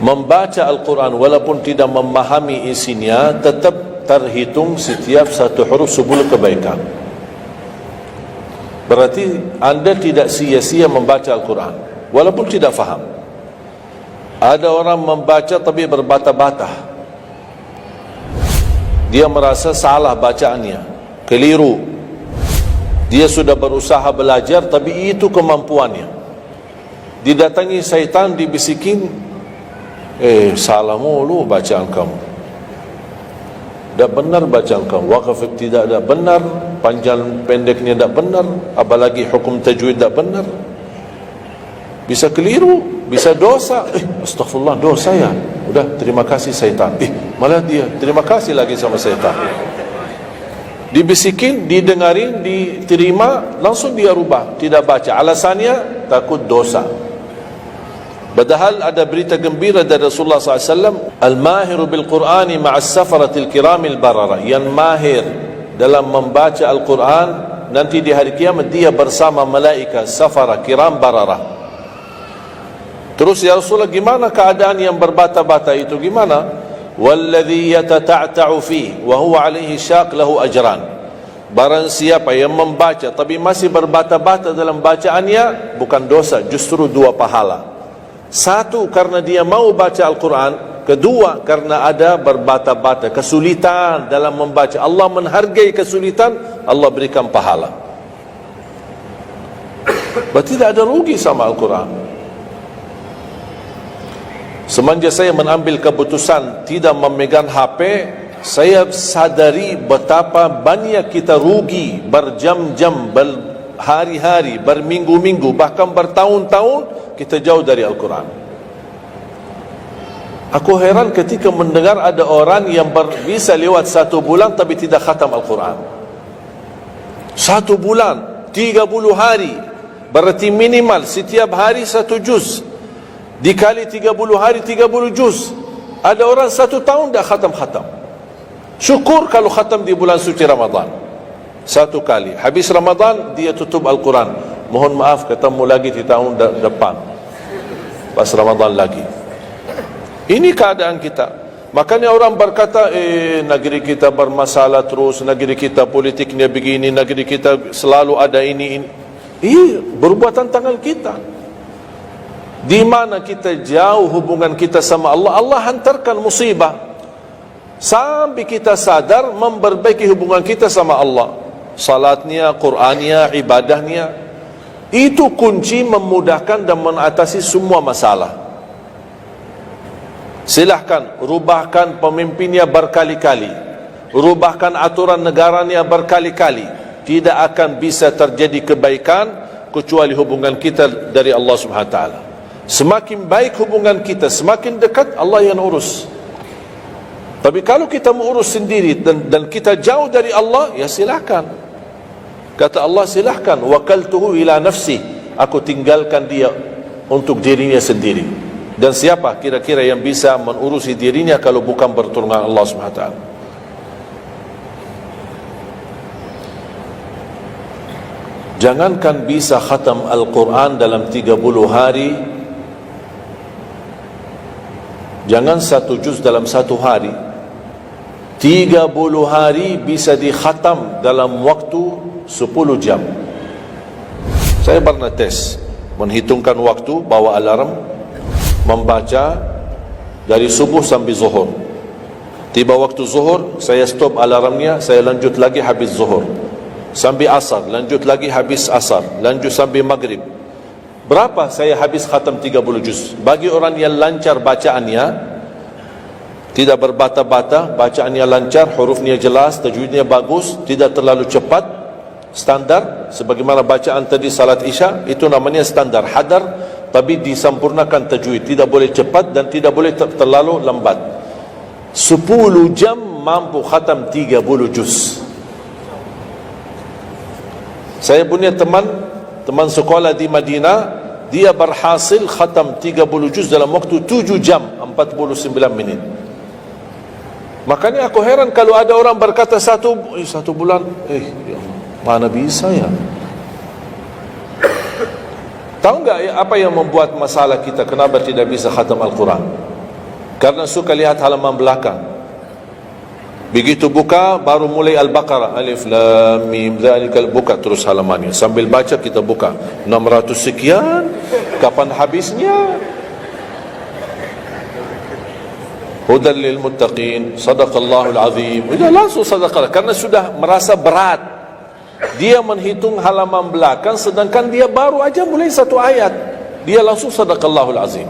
membaca Al-Quran walaupun tidak memahami isinya tetap terhitung setiap satu huruf 10 kebaikan. Berarti anda tidak sia-sia membaca Al-Quran walaupun tidak faham. Ada orang membaca tapi berbata-bata, dia merasa salah bacaannya, keliru. Dia sudah berusaha belajar tapi itu kemampuannya. Didatangi syaitan, dibisikin, salah mulu bacaan kamu, tak benar bacaan kamu, wakaf tidak ada benar, panjang pendeknya tak benar, apalagi hukum tajwid tak benar. Bisa keliru, bisa dosa. Astagfirullah, dosa ya. Udah, terima kasih syaitan. Malah dia terima kasih lagi sama syaitan. Dibisikin, didengarin, diterima, langsung dia rubah, tidak baca. Alasannya takut dosa. Padahal ada berita gembira dari Rasulullah SAW, al-mahiru bil-Qur'ani ma'as safaratil kiramil barara. Yang mahir dalam membaca Al-Quran, nanti di hari kiamat dia bersama malaikat safara kiram barara. Terus ya Rasulullah, gimana keadaan yang berbata-bata itu, gimana? Walladhi yatata'ta'u fi wa huwa alaihi syaq lahu ajran. Barang siapa yang membaca tapi masih berbata-bata dalam bacaannya, bukan dosa, justru 2 pahala. 1, karena dia mau baca Al-Quran. 2, karena ada berbata-bata, kesulitan dalam membaca. Allah menghargai kesulitan, Allah berikan pahala. Berarti tidak ada rugi sama Al-Quran. Semenjak saya mengambil keputusan tidak memegang HP, saya sadari betapa banyak kita rugi berjam-jam, berhari-hari, berminggu-minggu, bahkan bertahun-tahun kita jauh dari Al-Quran. Aku heran ketika mendengar ada orang yang bisa lewat 1 bulan tapi tidak khatam Al-Quran. 1 bulan, 30 hari, berarti minimal setiap hari 1 juz. Dikali 30 hari 30 juz. Ada orang 1 tahun dah khatam-khatam. Syukur kalau khatam di bulan suci Ramadan 1 kali. Habis Ramadan dia tutup Al-Quran. Mohon maaf, ketemu lagi di tahun depan pas Ramadan lagi. Ini keadaan kita. Makanya orang berkata, negeri kita bermasalah terus, negeri kita politiknya begini, negeri kita selalu ada ini. Perbuatan tangan kita. Di mana kita jauh hubungan kita sama Allah, Allah hantarkan musibah sampai kita sadar memperbaiki hubungan kita sama Allah. Salatnya, Qur'annya, ibadahnya, itu kunci memudahkan dan mengatasi semua masalah. Silahkan rubahkan pemimpinnya berkali-kali, rubahkan aturan negaranya berkali-kali, tidak akan bisa terjadi kebaikan kecuali hubungan kita dari Allah Subhanahu Wa Taala. Semakin baik hubungan kita, semakin dekat, Allah yang urus. Tapi kalau kita mengurus sendiri dan kita jauh dari Allah, ya silakan. Kata Allah, silahkan. Wakaltuhu ila nafsi, aku tinggalkan dia untuk dirinya sendiri. Dan siapa kira-kira yang bisa mengurusi dirinya kalau bukan pertolongan Allah SWT? Jangankan bisa khatam Al-Quran dalam 30 hari, jangan 1 juz dalam 1 hari, 30 hari bisa dikhatam dalam waktu 10 jam. Saya pernah tes, menghitungkan waktu, bawa alarm, membaca dari subuh sampai zuhur. Tiba waktu zuhur, saya stop alarmnya, saya lanjut lagi habis zuhur. Sampai asar, lanjut lagi habis asar, lanjut sampai maghrib. Berapa saya habis khatam 30 juz? Bagi orang yang lancar bacaannya, tidak berbata-bata, bacaannya lancar, hurufnya jelas, tajwidnya bagus, tidak terlalu cepat, standar, sebagaimana bacaan tadi salat isya, itu namanya standar, hadar, tapi disempurnakan tajwid, tidak boleh cepat dan tidak boleh terlalu lambat. 10 jam mampu khatam 30 juz. Saya punya teman sekolah di Madinah, dia berhasil khatam 30 juz dalam waktu 7 jam 49 menit. Makanya aku heran kalau ada orang berkata satu bulan, ya Allah, mana bisa ya? Tahu enggak ya, apa yang membuat masalah kita kenapa tidak bisa khatam Al-Quran? Karena suka lihat halaman belakang. Begitu buka, baru mulai Al-Baqarah, Alif Lam Mim Dzalikal, buka terus halamannya. Sambil baca kita buka 600 sekian, kapan habisnya? Hudan lil muttaqin, sadaqallahul azim. Sudah langsung sadaqah, karena sudah merasa berat. Dia menghitung halaman belakang, sedangkan dia baru aja mulai satu ayat, dia langsung sadaqallahul azim.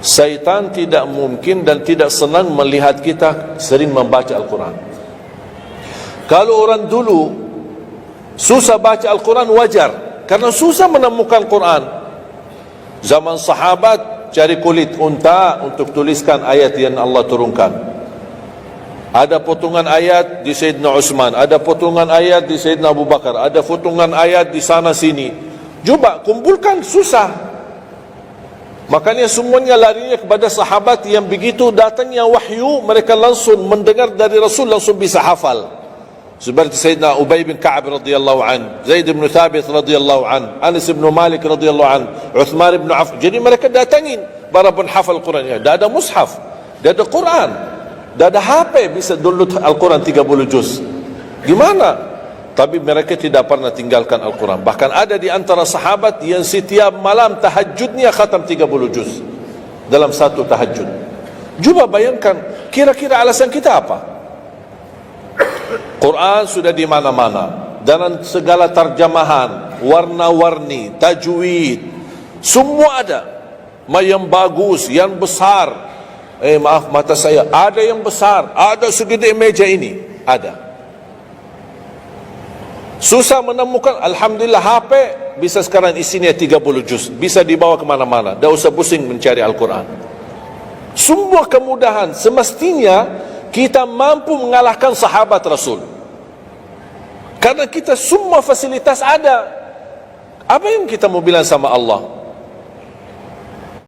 Syaitan tidak mungkin dan tidak senang melihat kita sering membaca Al-Quran. Kalau orang dulu susah baca Al-Quran, wajar, karena susah menemukan Quran. Zaman sahabat cari kulit unta untuk tuliskan ayat yang Allah turunkan. Ada potongan ayat di Sayyidina Utsman, ada potongan ayat di Sayyidina Abu Bakar, ada potongan ayat di sana sini. Coba kumpulkan, susah. Makanya semuanya larinya kepada sahabat yang begitu datangnya wahyu, mereka langsung mendengar dari Rasul, langsung bisa hafal. Seperti Sayyidina Ubay bin Ka'ab radhiyallahu an, Zaid bin Thabit radhiyallahu an, Anas bin Malik radhiyallahu an, Uthman bin Affan. Jadi mereka datangin para penghafal Quran. Dah ada mushaf, dah ada Quran, dah ada HP, bisa download Al-Quran 30 juz. Gimana? Tapi mereka tidak pernah tinggalkan Al-Quran. Bahkan ada di antara sahabat yang setiap malam tahajudnya khatam 30 juz dalam satu tahajud. Cuba bayangkan, kira-kira alasan kita apa? Quran sudah di mana-mana, dan segala terjemahan, warna-warni, tajwid, semua ada. Yang bagus, yang besar. Maaf mata saya, ada yang besar, ada segede meja ini, ada. Susah menemukan, alhamdulillah HP bisa sekarang isinya 30 juz, bisa dibawa kemana-mana, dah usah pusing mencari Al-Quran. Semua kemudahan, semestinya kita mampu mengalahkan sahabat Rasul, karena kita semua fasilitas ada. Apa yang kita mau bilang sama Allah?